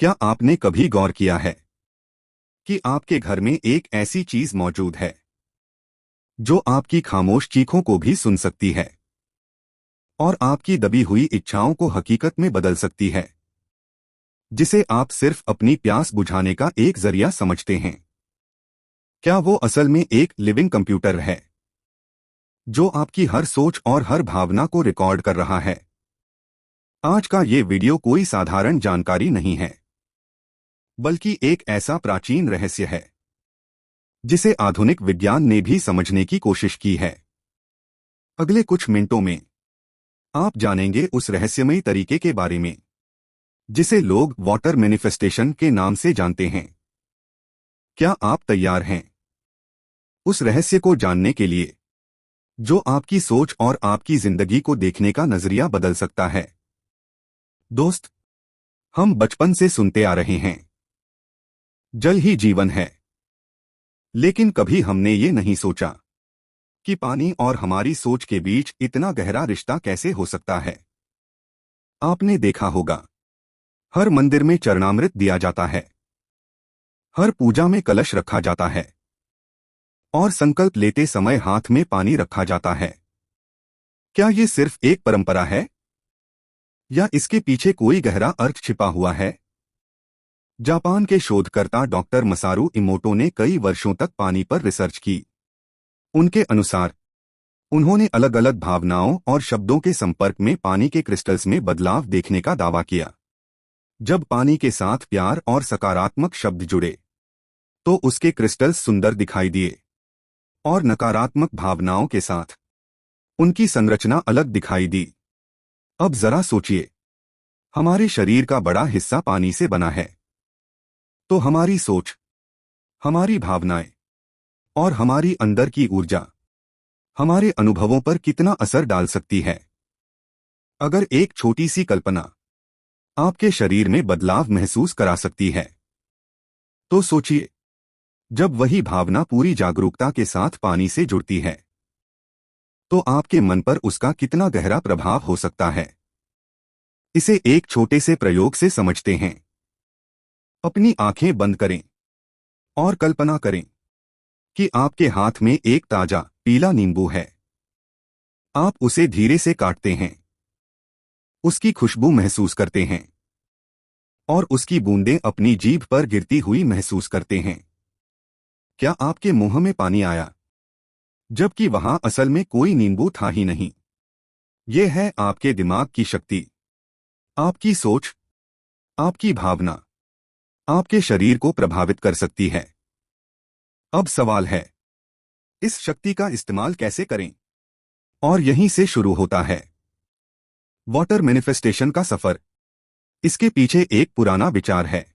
क्या आपने कभी गौर किया है कि आपके घर में एक ऐसी चीज मौजूद है जो आपकी खामोश चीखों को भी सुन सकती है और आपकी दबी हुई इच्छाओं को हकीकत में बदल सकती है, जिसे आप सिर्फ अपनी प्यास बुझाने का एक जरिया समझते हैं? क्या वो असल में एक लिविंग कंप्यूटर है जो आपकी हर सोच और हर भावना को रिकॉर्ड कर रहा है? आज का ये वीडियो कोई साधारण जानकारी नहीं है, बल्कि एक ऐसा प्राचीन रहस्य है जिसे आधुनिक विज्ञान ने भी समझने की कोशिश की है। अगले कुछ मिनटों में आप जानेंगे उस रहस्यमयी तरीके के बारे में जिसे लोग वाटर मैनिफेस्टेशन के नाम से जानते हैं। क्या आप तैयार हैं उस रहस्य को जानने के लिए जो आपकी सोच और आपकी जिंदगी को देखने का नजरिया बदल सकता है? दोस्त, हम बचपन से सुनते आ रहे हैं, जल ही जीवन है। लेकिन कभी हमने ये नहीं सोचा कि पानी और हमारी सोच के बीच इतना गहरा रिश्ता कैसे हो सकता है। आपने देखा होगा, हर मंदिर में चरणामृत दिया जाता है, हर पूजा में कलश रखा जाता है और संकल्प लेते समय हाथ में पानी रखा जाता है। क्या ये सिर्फ एक परंपरा है या इसके पीछे कोई गहरा अर्थ छिपा हुआ है? जापान के शोधकर्ता डॉक्टर मसारू इमोटो ने कई वर्षों तक पानी पर रिसर्च की। उनके अनुसार उन्होंने अलग अलग भावनाओं और शब्दों के संपर्क में पानी के क्रिस्टल्स में बदलाव देखने का दावा किया। जब पानी के साथ प्यार और सकारात्मक शब्द जुड़े तो उसके क्रिस्टल्स सुंदर दिखाई दिए, और नकारात्मक भावनाओं के साथ उनकी संरचना अलग दिखाई दी। अब जरा सोचिए, हमारे शरीर का बड़ा हिस्सा पानी से बना है, तो हमारी सोच, हमारी भावनाएं और हमारी अंदर की ऊर्जा हमारे अनुभवों पर कितना असर डाल सकती है? अगर एक छोटी सी कल्पना आपके शरीर में बदलाव महसूस करा सकती है, तो सोचिए, जब वही भावना पूरी जागरूकता के साथ पानी से जुड़ती है, तो आपके मन पर उसका कितना गहरा प्रभाव हो सकता है। इसे एक छोटे से प्रयोग से समझते हैं। अपनी आंखें बंद करें और कल्पना करें कि आपके हाथ में एक ताजा पीला नींबू है। आप उसे धीरे से काटते हैं, उसकी खुशबू महसूस करते हैं और उसकी बूंदें अपनी जीभ पर गिरती हुई महसूस करते हैं। क्या आपके मुंह में पानी आया, जबकि वहां असल में कोई नींबू था ही नहीं? यह है आपके दिमाग की शक्ति, आपकी सोच, आपकी भावना आपके शरीर को प्रभावित कर सकती है। अब सवाल है, इस शक्ति का इस्तेमाल कैसे करें? और यहीं से शुरू होता है वाटर मैनिफेस्टेशन का सफर। इसके पीछे एक पुराना विचार है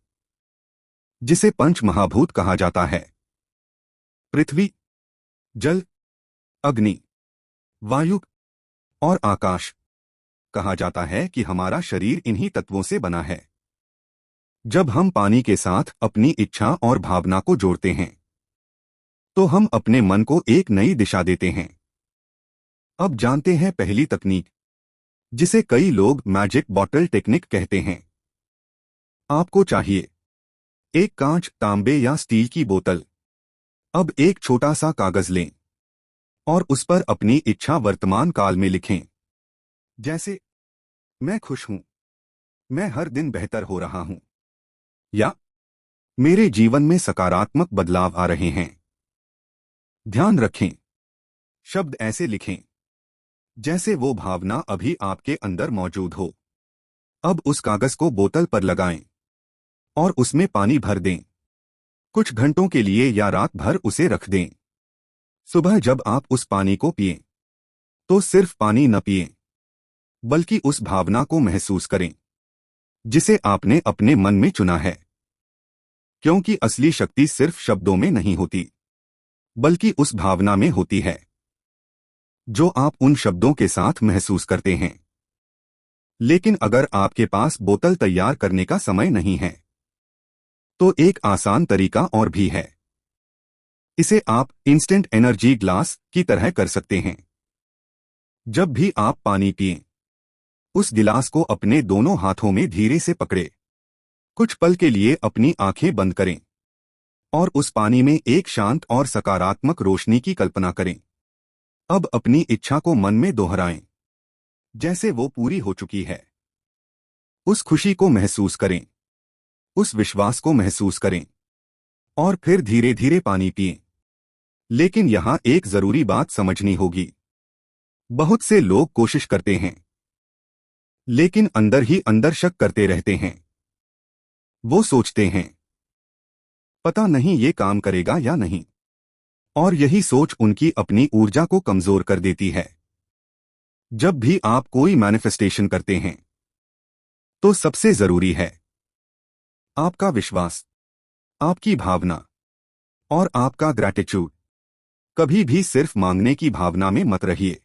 जिसे पंच महाभूत कहा जाता है। पृथ्वी, जल, अग्नि, वायु और आकाश। कहा जाता है कि हमारा शरीर इन्हीं तत्वों से बना है। जब हम पानी के साथ अपनी इच्छा और भावना को जोड़ते हैं, तो हम अपने मन को एक नई दिशा देते हैं। अब जानते हैं पहली तकनीक, जिसे कई लोग मैजिक बॉटल टेक्निक कहते हैं। आपको चाहिए एक कांच, तांबे या स्टील की बोतल। अब एक छोटा सा कागज लें और उस पर अपनी इच्छा वर्तमान काल में लिखें। जैसे, मैं खुश हूं, मैं हर दिन बेहतर हो रहा हूं, या मेरे जीवन में सकारात्मक बदलाव आ रहे हैं। ध्यान रखें, शब्द ऐसे लिखें जैसे वो भावना अभी आपके अंदर मौजूद हो। अब उस कागज को बोतल पर लगाएं और उसमें पानी भर दें। कुछ घंटों के लिए या रात भर उसे रख दें। सुबह जब आप उस पानी को पिएं, तो सिर्फ पानी न पिएं, बल्कि उस भावना को महसूस करें जिसे आपने अपने मन में चुना है। क्योंकि असली शक्ति सिर्फ शब्दों में नहीं होती, बल्कि उस भावना में होती है जो आप उन शब्दों के साथ महसूस करते हैं। लेकिन अगर आपके पास बोतल तैयार करने का समय नहीं है, तो एक आसान तरीका और भी है। इसे आप इंस्टेंट एनर्जी ग्लास की तरह कर सकते हैं। जब भी आप पानी पिएं, उस गिलास को अपने दोनों हाथों में धीरे से पकड़े कुछ पल के लिए अपनी आंखें बंद करें और उस पानी में एक शांत और सकारात्मक रोशनी की कल्पना करें। अब अपनी इच्छा को मन में दोहराएं, जैसे वो पूरी हो चुकी है। उस खुशी को महसूस करें, उस विश्वास को महसूस करें और फिर धीरे धीरे पानी पिएं। लेकिन यहां एक जरूरी बात समझनी होगी। बहुत से लोग कोशिश करते हैं, लेकिन अंदर ही अंदर शक करते रहते हैं। वो सोचते हैं, पता नहीं ये काम करेगा या नहीं, और यही सोच उनकी अपनी ऊर्जा को कमजोर कर देती है। जब भी आप कोई मैनिफेस्टेशन करते हैं, तो सबसे जरूरी है आपका विश्वास, आपकी भावना और आपका ग्रैटिट्यूड। कभी भी सिर्फ मांगने की भावना में मत रहिए,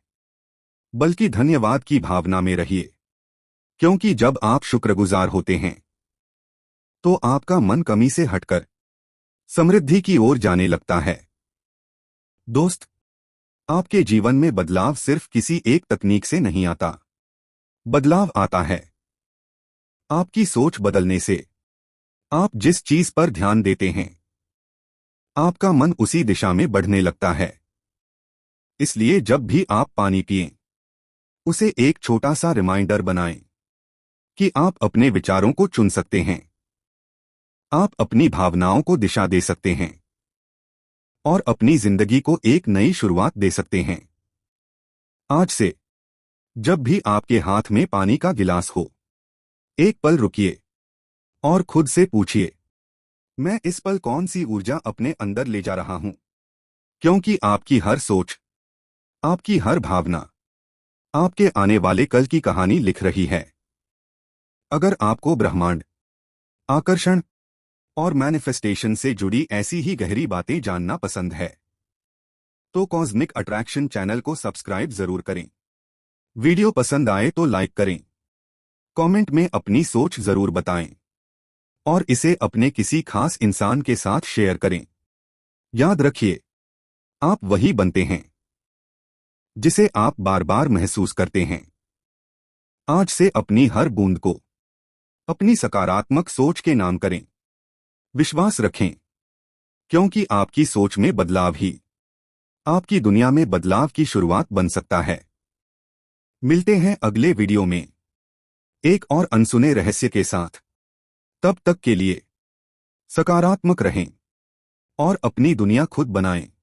बल्कि धन्यवाद की भावना में रहिए। क्योंकि जब आप शुक्रगुजार होते हैं, तो आपका मन कमी से हटकर समृद्धि की ओर जाने लगता है। दोस्त, आपके जीवन में बदलाव सिर्फ किसी एक तकनीक से नहीं आता। बदलाव आता है आपकी सोच बदलने से। आप जिस चीज पर ध्यान देते हैं, आपका मन उसी दिशा में बढ़ने लगता है। इसलिए जब भी आप पानी पिएं, उसे एक छोटा सा रिमाइंडर बनाएं कि आप अपने विचारों को चुन सकते हैं, आप अपनी भावनाओं को दिशा दे सकते हैं और अपनी जिंदगी को एक नई शुरुआत दे सकते हैं। आज से जब भी आपके हाथ में पानी का गिलास हो, एक पल रुकिए और खुद से पूछिए, मैं इस पल कौन सी ऊर्जा अपने अंदर ले जा रहा हूं? क्योंकि आपकी हर सोच, आपकी हर भावना आपके आने वाले कल की कहानी लिख रही है। अगर आपको ब्रह्मांड, आकर्षण और मैनिफेस्टेशन से जुड़ी ऐसी ही गहरी बातें जानना पसंद है, तो कॉस्मिक अट्रैक्शन चैनल को सब्सक्राइब जरूर करें। वीडियो पसंद आए तो लाइक करें, कमेंट में अपनी सोच जरूर बताएं और इसे अपने किसी खास इंसान के साथ शेयर करें। याद रखिए, आप वही बनते हैं जिसे आप बार बार महसूस करते हैं। आज से अपनी हर बूंद को अपनी सकारात्मक सोच के नाम करें। विश्वास रखें, क्योंकि आपकी सोच में बदलाव ही आपकी दुनिया में बदलाव की शुरुआत बन सकता है। मिलते हैं अगले वीडियो में एक और अनसुने रहस्य के साथ। तब तक के लिए सकारात्मक रहें और अपनी दुनिया खुद बनाएं।